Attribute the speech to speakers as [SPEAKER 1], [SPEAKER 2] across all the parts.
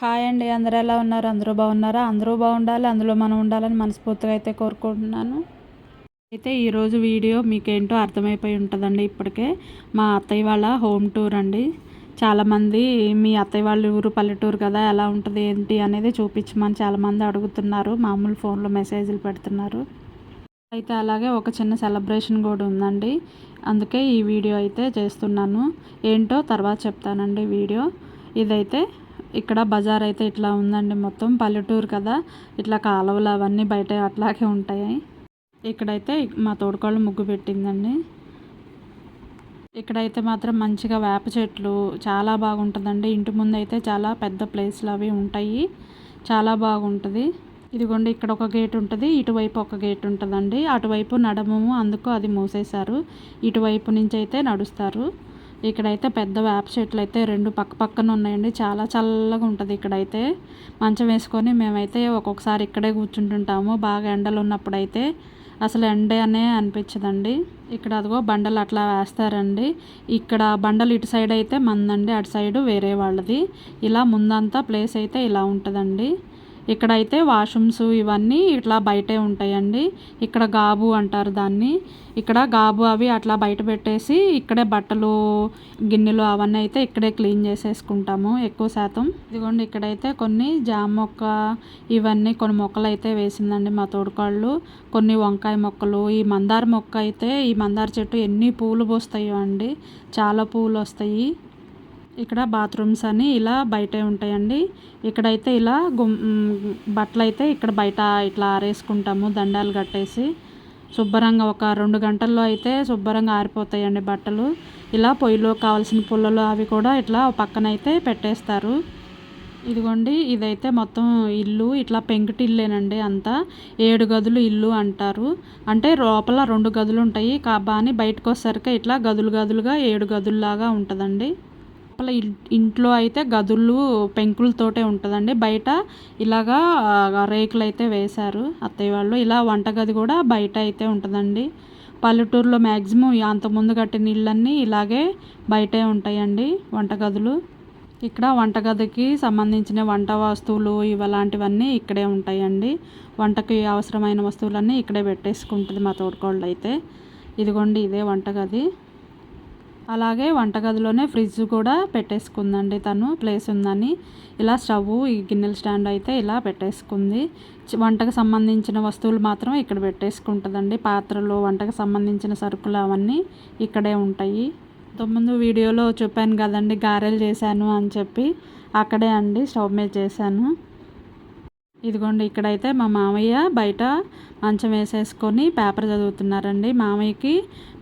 [SPEAKER 1] Hi అండి. అందరూ ఎలా ఉన్నారు? అందరూ బాగున్నారా? అందరూ బాగుండాలి, అందులో మనం ఉండాలని మనస్ఫూర్తిగా అయితే కోరుకుంటున్నాను. అయితే ఈరోజు వీడియో మీకేంటో అర్థమైపోయి ఉంటుందండి ఇప్పటికే. మా అత్తయ్య వాళ్ళ హోమ్ టూర్ అండి. చాలామంది మీ అత్తయ్య వాళ్ళ ఊరు పల్లెటూరు కదా, ఎలా ఉంటుంది ఏంటి అనేది చూపించమని చాలామంది అడుగుతున్నారు. మామూలు ఫోన్లో మెసేజ్లు పెడుతున్నారు. అయితే అలాగే ఒక చిన్న సెలబ్రేషన్ కూడా ఉందండి. అందుకే ఈ వీడియో అయితే చేస్తున్నాను. ఏంటో తర్వాత చెప్తానండి వీడియో. ఇదైతే ఇక్కడ బజార్ అయితే ఇట్లా ఉందండి. మొత్తం పల్లెటూరు కదా, ఇట్లా కాలువలు అవన్నీ బయట అట్లాగే ఉంటాయి. ఇక్కడైతే మా తోడుకోళ్ళు ముగ్గు పెట్టిందండి. ఇక్కడైతే మాత్రం మంచిగా వేప చెట్లు చాలా బాగుంటుందండి. ఇంటి ముందు అయితే చాలా పెద్ద ప్లేస్లు అవి ఉంటాయి. చాలా బాగుంటుంది. ఇదిగోండి, ఇక్కడ ఒక గేట్ ఉంటుంది, ఇటువైపు ఒక గేట్ ఉంటుందండి. అటువైపు నడమము, అందుకు అది మూసేశారు. ఇటువైపు నుంచి అయితే నడుస్తారు. ఇక్కడైతే పెద్ద వేప చెట్లు అయితే రెండు పక్క పక్కన ఉన్నాయండి. చాలా చల్లగా ఉంటుంది ఇక్కడైతే. మంచం వేసుకొని మేమైతే ఒక్కొక్కసారి ఇక్కడే కూర్చుంటుంటాము. బాగా ఎండలు ఉన్నప్పుడైతే అసలు ఎండే అనే అనిపించదండి. ఇక్కడ అదిగో బండలు అట్లా వేస్తారండి. ఇక్కడ బండలు ఇటు సైడ్ అయితే మందండి, అటు సైడు వేరే వాళ్ళది. ఇలా ముందంతా ప్లేస్ అయితే ఇలా ఉంటుందండి. ఇక్కడైతే వాష్రూమ్స్ ఇవన్నీ ఇట్లా బయటే ఉంటాయండి. ఇక్కడ గాబు అంటారు దాన్ని. ఇక్కడ గాబు అవి అట్లా బయట పెట్టేసి ఇక్కడే బట్టలు గిన్నెలు అవన్నీ అయితే ఇక్కడే క్లీన్ చేసేసుకుంటాము ఎక్కువ శాతం. ఇదిగోండి, ఇక్కడైతే కొన్ని జామ మొక్క ఇవన్నీ కొన్ని మొక్కలు అయితే వేసిందండి మా తోడుకాళ్ళు. కొన్ని వంకాయ మొక్కలు, ఈ మందార మొక్క అయితే, ఈ మందార చెట్టు ఎన్ని పూలు పోస్తాయో అండి, చాలా పూలు వస్తాయి. ఇక్కడ బాత్రూమ్స్ అని ఇలా బయటే ఉంటాయండి. ఇక్కడైతే ఇలా బట్టలు అయితే ఇక్కడ బయట ఇట్లా ఆరేసుకుంటాము దండాలు కట్టేసి. శుభ్రంగా ఒక 2 గంటల్లో అయితే శుభ్రంగా ఆరిపోతాయండి బట్టలు. ఇలా పొయ్యిలో కావాల్సిన పుల్లలు అవి కూడా ఇట్లా పక్కనైతే పెట్టేస్తారు. ఇదిగోండి, ఇదైతే మొత్తం ఇల్లు ఇట్లా పెంకుటిల్లేనండి. అంతా 7 గదులు ఇల్లు అంటారు. అంటే లోపల 2 గదులు ఉంటాయి కానీ బయటకు వచ్చేసరికి ఇట్లా గదులు గదులుగా 7 గదుల్లాగా ఉంటుందండి. లోపల ఇంట్లో అయితే గదులు పెంకులతోటే ఉంటుందండి. బయట ఇలాగా రేకులు అయితే వేశారు అత్తయ్య వాళ్ళు. ఇలా వంటగది కూడా బయట అయితే ఉంటుందండి. పల్లెటూరులో మ్యాక్సిమం అంతకుముందు కట్టిన ఇళ్ళన్నీ ఇలాగే బయటే ఉంటాయండి వంటగదులు. ఇక్కడ వంటగదికి సంబంధించిన వంట వస్తువులు ఇలాంటివన్నీ ఇక్కడే ఉంటాయండి. వంటకి అవసరమైన వస్తువులన్నీ ఇక్కడే పెట్టేసుకుంటుంది మా తోడుకోళ్ళు అయితే. ఇదిగోండి, ఇదే వంటగది. అలాగే వంటగదిలోనే ఫ్రిడ్జ్ కూడా పెట్టేసుకుందండి తను, ప్లేస్ ఉందని. ఇలా స్టవ్, ఈ గిన్నెల స్టాండ్ అయితే ఇలా పెట్టేసుకుంది. వంటకు సంబంధించిన వస్తువులు మాత్రం ఇక్కడ పెట్టేసుకుంటుందండి. పాత్రలు, వంటకు సంబంధించిన సరుకులు అవన్నీ ఇక్కడే ఉంటాయి. ఇంతకుముందు వీడియోలో చెప్పాను కదండి గారెలు చేశాను అని చెప్పి, అక్కడే అండి స్టవ్ మీద చేశాను. ఇదిగోండి, ఇక్కడైతే మా మామయ్య బయట మంచం వేసేసుకొని పేపర్ చదువుతున్నారండి. మామయ్యకి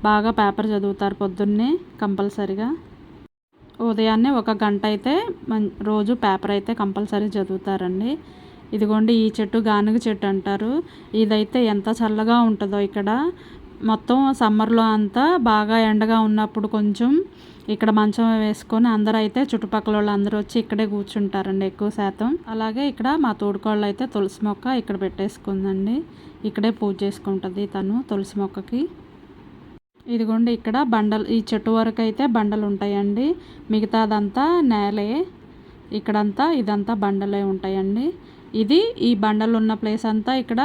[SPEAKER 1] బాగా పేపర్ చదువుతారు పొద్దున్నే కంపల్సరిగా. ఉదయాన్నే 1 గంట అయితే రోజు పేపర్ అయితే కంపల్సరీ చదువుతారండి. ఇదిగోండి, ఈ చెట్టు గానుగ చెట్టు అంటారు. ఇదైతే ఎంత చల్లగా ఉంటుందో ఇక్కడ. మొత్తం సమ్మర్లో అంతా బాగా ఎండగా ఉన్నప్పుడు కొంచెం ఇక్కడ మంచం వేసుకొని అందరూ అయితే చుట్టుపక్కల వాళ్ళు అందరూ వచ్చి ఇక్కడే కూర్చుంటారండి ఎక్కువ శాతం. అలాగే ఇక్కడ మా తోడుకోళ్ళు అయితే తులసి మొక్క ఇక్కడ పెట్టేసుకుందండి. ఇక్కడే పూజ చేసుకుంటుంది తను తులసి మొక్కకి. ఇదిగోండి, ఇక్కడ బండలు, ఈ చెట్టు వరకు అయితే బండలు ఉంటాయండి. మిగతాదంతా నేలే. ఇక్కడంతా ఇదంతా బండలే ఉంటాయండి. ఈ బండలు ఉన్న ప్లేస్ అంతా ఇక్కడ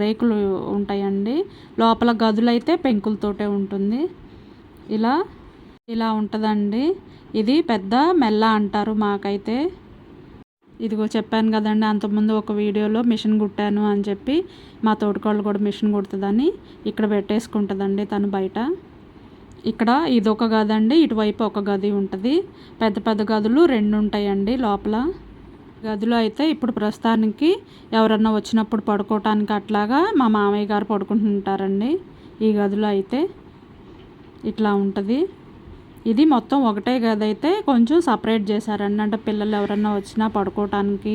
[SPEAKER 1] రేకులు ఉంటాయండి. లోపల గదులైతే పెంకులతోటే ఉంటుంది. ఇలా ఉంటుందండి. ఇది పెద్ద మెల్ల అంటారు మాకైతే. ఇదిగో చెప్పాను కదండి అంతకుముందు ఒక వీడియోలో మిషన్ కుట్టాను అని చెప్పి, మా తోడుకోళ్ళు కూడా మిషన్ కుడుతుందని ఇక్కడ పెట్టేసుకుంటుందండి తను బయట. ఇక్కడ ఇదొక గది అండి, ఇటువైపు ఒక గది ఉంటుంది. పెద్ద పెద్ద గదులు 2 ఉంటాయండి లోపల. గదిలో అయితే ఇప్పుడు ప్రస్తుతానికి ఎవరన్నా వచ్చినప్పుడు పడుకోవటానికి అట్లాగా మా మామయ్య గారు పడుకుంటుంటారండి. ఈ గదిలో అయితే ఇట్లా ఉంటుంది. ఇది మొత్తం ఒకటే గది అయితే కొంచెం సపరేట్ చేశారండి. అంటే పిల్లలు ఎవరన్నా వచ్చినా పడుకోవటానికి,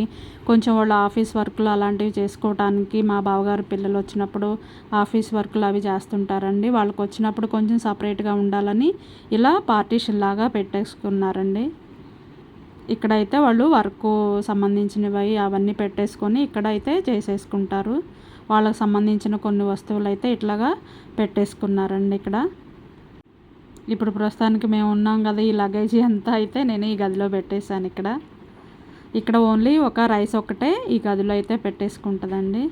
[SPEAKER 1] కొంచెం వాళ్ళ ఆఫీస్ వర్క్లు అలాంటివి చేసుకోవటానికి, మా బావగారు పిల్లలు వచ్చినప్పుడు ఆఫీస్ వర్క్లు అవి చేస్తుంటారండి. వాళ్ళకి వచ్చినప్పుడు కొంచెం సపరేట్గా ఉండాలని ఇలా పార్టీషన్ లాగా పెట్టేసుకున్నారండి. ఇక్కడైతే వాళ్ళు వర్క్ సంబంధించినవి అవన్నీ పెట్టేసుకొని ఇక్కడైతే చేసేసుకుంటారు. వాళ్ళకి సంబంధించిన కొన్ని వస్తువులు అయితే ఇట్లాగా పెట్టేసుకున్నారండి ఇక్కడ. ఇప్పుడు ప్రస్తుతానికి మేము ఉన్నాం కదా, ఈ లగేజీ అంతా అయితే నేను ఈ గదిలో పెట్టేశాను ఇక్కడ. ఇక్కడ ఓన్లీ ఒక రైస్ ఒక్కటే ఈ గదిలో అయితే పెట్టేసుకుంటుందండి.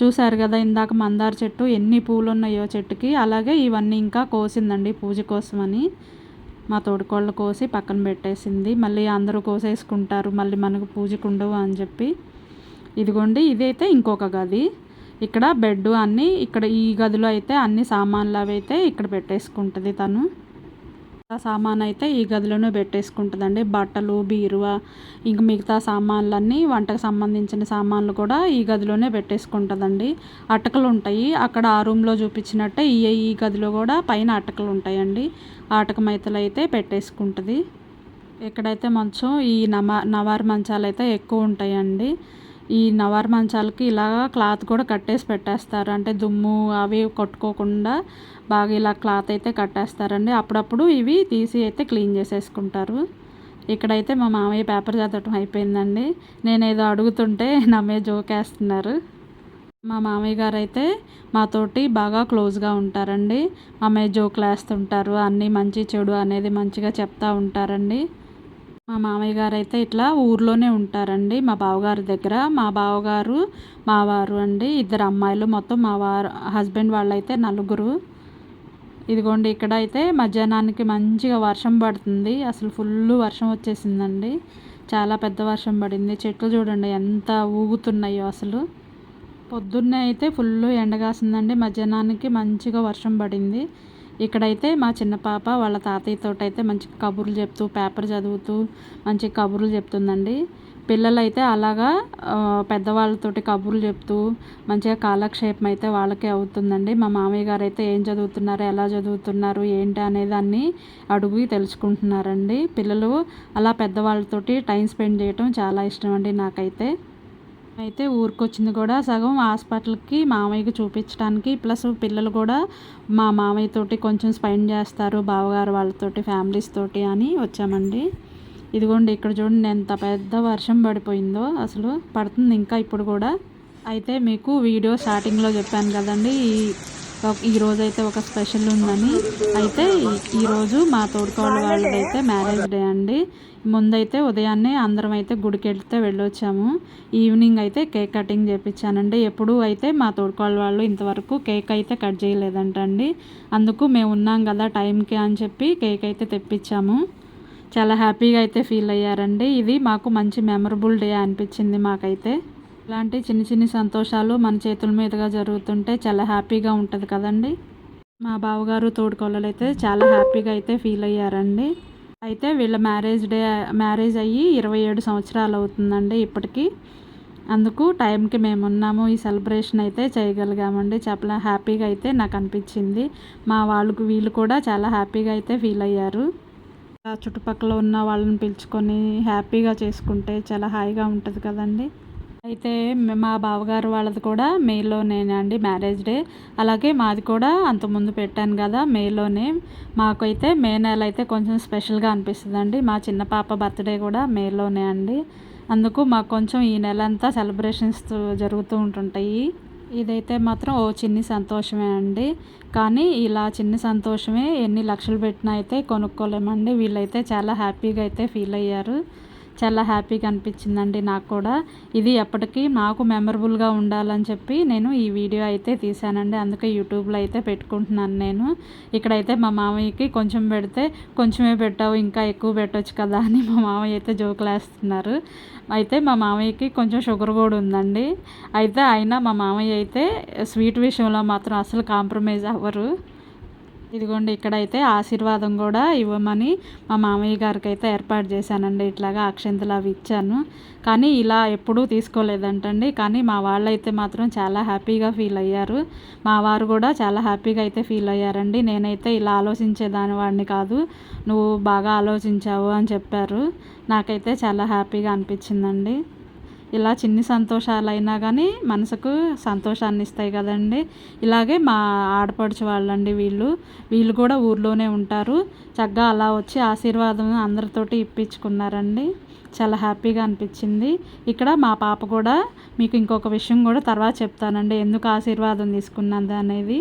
[SPEAKER 1] చూసారు కదా ఇందాక మందార చెట్టు ఎన్ని పూలు ఉన్నాయో చెట్టుకి, అలాగే ఇవన్నీ ఇంకా కోసిందండి పూజ కోసమని. మా తోడుకోళ్ళు కోసి పక్కన పెట్టేసింది. మళ్ళీ అందరూ కోసేసుకుంటారు, మళ్ళీ మనకు పూజకు ఉండవు అని చెప్పి. ఇదిగోండి ఇదైతే ఇంకొక గది. ఇక్కడ బెడ్ అన్నీ ఇక్కడ ఈ గదిలో అయితే అన్ని సామాన్లు అవి అయితే ఇక్కడ పెట్టేసుకుంటుంది తను. సామాన్ అయితే ఈ గదిలోనే పెట్టేసుకుంటుందండి. బట్టలు, బీరువా, ఇంక మిగతా సామాన్లన్నీ వంటకు సంబంధించిన సామాన్లు కూడా ఈ గదిలోనే పెట్టేసుకుంటుందండి. అటకలు ఉంటాయి అక్కడ ఆ రూమ్లో చూపించినట్టే ఈ గదిలో కూడా పైన అటకలు ఉంటాయండి. ఆ అటక మైతలు అయితే పెట్టేసుకుంటుంది. ఇక్కడైతే మంచం ఈ నవారు మంచాలు అయితే ఎక్కువ ఉంటాయండి. ఈ నవారు మంచాలకి ఇలాగా క్లాత్ కూడా కట్టేసి పెట్టేస్తారు, అంటే దుమ్ము అవి కొట్టుకోకుండా బాగా ఇలా క్లాత్ అయితే కట్టేస్తారండి. అప్పుడప్పుడు ఇవి తీసి అయితే క్లీన్ చేసేసుకుంటారు. ఇక్కడైతే మా మామయ్య పేపర్ చదవటం అయిపోయిందండి. నేనేదో అడుగుతుంటే నా మీద జోకేస్తున్నారు. మా మామయ్య గారు అయితే మాతోటి బాగా క్లోజ్గా ఉంటారండి. మా మీద జోకులు వేస్తుంటారు, అన్నీ మంచి చెడు అనేది మంచిగా చెప్తూ ఉంటారండి. మా మామయ్య గారు అయితే ఇట్లా ఊర్లోనే ఉంటారండి మా బావగారి దగ్గర. మా బావగారు మా వారు అండి, ఇద్దరు అమ్మాయిలు, మొత్తం మా వారు హస్బెండ్ వాళ్ళైతే నలుగురు. ఇదిగోండి ఇక్కడ అయితే మధ్యాహ్నానికి మంచిగా వర్షం పడుతుంది. అసలు ఫుల్ వర్షం వచ్చేసిందండి, చాలా పెద్ద వర్షం పడింది. చెట్లు చూడండి ఎంత ఊగుతున్నాయో అసలు. పొద్దున్నే అయితే ఫుల్ ఎండగాసిందండి, మధ్యాహ్నానికి మంచిగా వర్షం పడింది. ఇక్కడైతే మా చిన్న పాప వాళ్ళ తాతయ్యతో అయితే మంచిగా కబుర్లు చెప్తూ పేపర్ చదువుతూ మంచి కబుర్లు చెప్తుందండి. పిల్లలైతే అలాగా పెద్దవాళ్ళతోటి కబుర్లు చెప్తూ మంచిగా కాలక్షేపం అయితే వాళ్ళకే అవుతుందండి. మా మామయ్య గారు అయితే ఏం చదువుతున్నారు, ఎలా చదువుతున్నారు, ఏంటి అనేది అన్నీ అడుగు తెలుసుకుంటున్నారండి. పిల్లలు అలా పెద్దవాళ్ళతోటి టైం స్పెండ్ చేయటం చాలా ఇష్టం అండి నాకైతే. అయితే ఊరికొచ్చింది కూడా సగం హాస్పిటల్కి మామయ్యకి చూపించడానికి, ప్లస్ పిల్లలు కూడా మా మామయ్యతోటి కొంచెం స్పెండ్ చేస్తారు బావగారు వాళ్ళతోటి ఫ్యామిలీస్ తోటి అని వచ్చామండి. ఇదిగోండి ఇక్కడ చూడండి ఎంత పెద్ద వర్షం పడిపోయిందో, అసలు పడుతుంది ఇంకా ఇప్పుడు కూడా. అయితే మీకు వీడియో స్టార్టింగ్లో చెప్పాను కదండి ఈరోజైతే ఒక స్పెషల్ ఉందని. అయితే ఈరోజు మా తోడుకోళ్ళ వాళ్ళదైతే మ్యారేజ్ డే అండి. ముందైతే ఉదయాన్నే అందరం అయితే గుడికి వెళ్ళొచ్చాము. ఈవినింగ్ అయితే కేక్ కటింగ్ చేయించానండి. ఎప్పుడు అయితే మా తోడుకోళ్ళ వాళ్ళు ఇంతవరకు కేక్ అయితే కట్ చేయలేదంటండి. అందుకు మేము ఉన్నాం కదా టైంకి అని చెప్పి కేక్ అయితే తెప్పించాము. చాలా హ్యాపీగా అయితే ఫీల్ అయ్యారండి. ఇది మాకు మంచి మెమరబుల్ డే అనిపించింది మాకైతే. ఇలాంటి చిన్న చిన్న సంతోషాలు మన చేతుల మీదుగా జరుగుతుంటే చాలా హ్యాపీగా ఉంటుంది కదండి. మా బావగారు తోడుకోళ్ళు అయితే చాలా హ్యాపీగా అయితే ఫీల్ అయ్యారండి. అయితే వీళ్ళ మ్యారేజ్ అయ్యి 27 సంవత్సరాలు అవుతుందండి ఇప్పటికీ. అందుకు టైంకి మేము ఉన్నాము, ఈ సెలబ్రేషన్ అయితే చేయగలిగామండి. చాలా హ్యాపీగా అయితే నాకు అనిపించింది. మా వీళ్ళు కూడా చాలా హ్యాపీగా అయితే ఫీల్ అయ్యారు. చుట్టుపక్కల ఉన్న వాళ్ళని పిలుచుకొని హ్యాపీగా చేసుకుంటే చాలా హాయిగా ఉంటుంది కదండి. అయితే మా బావగారు వాళ్ళది కూడా మేలోనేనండి మ్యారేజ్ డే. అలాగే మాది కూడా అంతకుముందు పెట్టాను కదా మేలోనే. మాకైతే మే నెల అయితే కొంచెం స్పెషల్గా అనిపిస్తుందండి. మా చిన్న పాప బర్త్డే కూడా మేలోనే అండి. అందుకు మాకు కొంచెం ఈ నెల అంతా సెలబ్రేషన్స్ జరుగుతూ ఉంటుంటాయి. ఇదైతే మాత్రం ఓ చిన్ని సంతోషమే అండి. కానీ ఇలా చిన్న సంతోషమే ఎన్ని లక్షలు పెట్టినా అయితే కొనుక్కోలేమండి. వీళ్ళైతే చాలా హ్యాపీగా అయితే ఫీల్ అయ్యారు. చాలా హ్యాపీగా అనిపించిందండి నాకు కూడా. ఇది ఎప్పటికీ నాకు మెమరబుల్గా ఉండాలని చెప్పి నేను ఈ వీడియో అయితే తీసానండి. అందుకే యూట్యూబ్లో అయితే పెట్టుకుంటున్నాను నేను. ఇక్కడైతే మా మామయ్యకి కొంచెం పెడితే కొంచెమే పెట్టావు ఇంకా ఎక్కువ పెట్టవచ్చు కదా అని మా మామయ్య అయితే జోకులు వేస్తున్నారు. అయితే మా మామయ్యకి కొంచెం షుగర్ కూడా ఉందండి. అయితే అయినా మా మామయ్య అయితే స్వీట్ విషయంలో మాత్రం అసలు కాంప్రమైజ్ అవ్వరు. ఇదిగోండి ఇక్కడైతే ఆశీర్వాదం కూడా ఇవ్వమని మా మామయ్య గారికి అయితే ఏర్పాటు చేశానండి. ఇట్లాగా అక్షంతలు అవి ఇచ్చాను, కానీ ఇలా ఎప్పుడూ తీసుకోలేదంటండి. కానీ మా వాళ్ళైతే మాత్రం చాలా హ్యాపీగా ఫీల్ అయ్యారు. మా వారు కూడా చాలా హ్యాపీగా అయితే ఫీల్ అయ్యారండి. నేనైతే ఇలా ఆలోచించేదాని వాడిని కాదు, నువ్వు బాగా ఆలోచించావు అని చెప్పారు. నాకైతే చాలా హ్యాపీగా అనిపించిందండి. ఇలా చిన్ని సంతోషాలైనా కానీ మనసుకు సంతోషాన్ని ఇస్తాయి కదండి. ఇలాగే మా ఆడపడుచు వాళ్ళండి వీళ్ళు కూడా ఊర్లోనే ఉంటారు. చక్కగా అలా వచ్చి ఆశీర్వాదం అందరితోటి ఇప్పించుకున్నారండి. చాలా హ్యాపీగా అనిపించింది. ఇక్కడ మా పాప కూడా మీకు ఇంకొక విషయం కూడా తర్వాత చెప్తానండి ఎందుకు ఆశీర్వాదం తీసుకున్నది అనేది.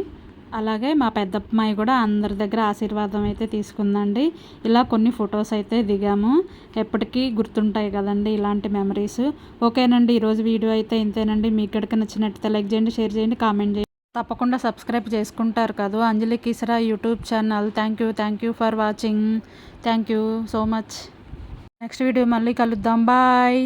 [SPEAKER 1] అలాగే మా పెద్దమ్మాయి కూడా అందరి దగ్గర ఆశీర్వాదం అయితే తీసుకుందండి. ఇలా కొన్ని ఫొటోస్ అయితే దిగాము. ఎప్పటికీ గుర్తుంటాయి కదండి ఇలాంటి మెమరీస్. ఓకేనండి, ఈరోజు వీడియో అయితే ఇంతేనండి. మీకు గనుక నచ్చినట్లయితే లైక్ చేయండి, షేర్ చేయండి, కామెంట్ చేయండి. తప్పకుండా సబ్స్క్రైబ్ చేసుకుంటారు కదా Anjali Keesara YouTube channel. Thank you for watching. Thank you so much. Next video మళ్ళీ కలుద్దాం. బాయ్.